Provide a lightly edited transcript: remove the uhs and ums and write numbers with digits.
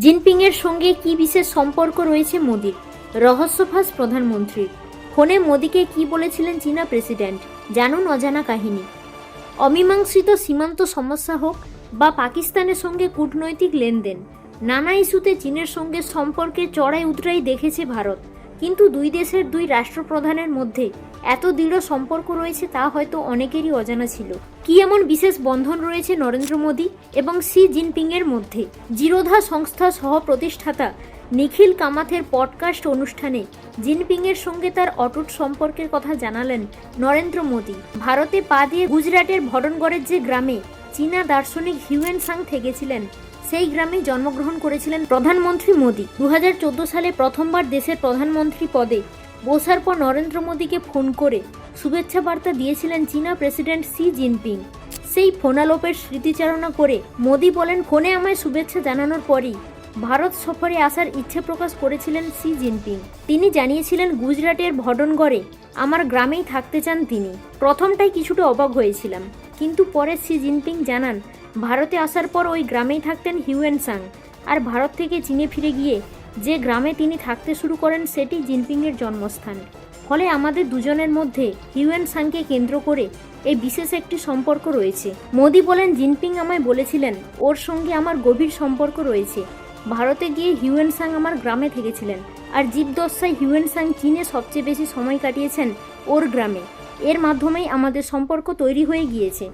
জিনপিংয়ের সঙ্গে কি বিশেষ সম্পর্ক রয়েছে মোদির? রহস্যফাঁস প্রধানমন্ত্রীর। ফোনে মোদিকে কি বলেছিলেন চীনা প্রেসিডেন্ট? জানুন অজানা কাহিনী। অমীমাংসিত সীমান্ত সমস্যা হোক বা পাকিস্তানের সঙ্গে কূটনৈতিক লেনদেন, নানা ইস্যুতে চীনের সঙ্গে সম্পর্কে চড়াই উতরাই দেখেছে ভারত। কিন্তু দুই দেশের দুই রাষ্ট্রপ্রধানের মধ্যে এত দৃঢ় সম্পর্ক রয়েছে তা হয়তো অনেকেরই অজানা ছিল। কি এমন বিশেষ বন্ধন রয়েছে নরেন্দ্র মোদী এবং শি জিনপিংয়ের মধ্যে? জিরোধা সংস্থা সহ প্রতিষ্ঠাতা নিখিল কামাথের পডকাস্ট অনুষ্ঠানে জিনপিংয়ের সঙ্গে তার অটুট সম্পর্কের কথা জানালেন নরেন্দ্র মোদী। ভারতে পা দিয়ে গুজরাটের ভটনগড়ের যে গ্রামে চীনা দার্শনিক হিউয়েন সাং থেকেছিলেন, সেই গ্রামে জন্মগ্রহণ করেছিলেন প্রধানমন্ত্রী মোদী। 2014 সালে প্রথমবার দেশের প্রধানমন্ত্রী পদে বসার পর নরেন্দ্র মোদীকে ফোন করে শুভেচ্ছা বার্তা দিয়েছিলেন চীনা প্রেসিডেন্ট শি জিনপিং। সেই ফোনালোপের স্মৃতিচারণা করে মোদী বলেন, ফোনে আমায় শুভেচ্ছা জানানোর পরই ভারত সফরে আসার ইচ্ছে প্রকাশ করেছিলেন শি জিনপিং। তিনি জানিয়েছিলেন গুজরাটের ভটনগড়ে আমার গ্রামেই থাকতে চান তিনি। প্রথমটাই কিছুটা অবাক হয়েছিলাম, কিন্তু পরে শি জিনপিং জানান ভারতে আসার পর ওই গ্রামেই থাকতেন হিউয়েন সাং, আর ভারত থেকে চীনে ফিরে গিয়ে যে গ্রামে তিনি থাকতে শুরু করেন সেটি জিনপিংয়ের জন্মস্থান। ফলে আমাদের দুজনের মধ্যে হিউয়েন সাংকে কেন্দ্র করে এই বিশেষ একটি সম্পর্ক রয়েছে। মোদী বলেন, জিনপিং আমায় বলেছিলেন ওর সঙ্গে আমার গভীর সম্পর্ক রয়েছে। ভারতে গিয়ে হিউয়েন সাং আমার গ্রামে থেকেছিলেন, আর জীবদ্দশায় হিউয়েন সাং চীনে সবচেয়ে বেশি সময় কাটিয়েছেন ওর গ্রামে। এর মাধ্যমেই আমাদের সম্পর্ক তৈরি হয়ে গিয়েছে।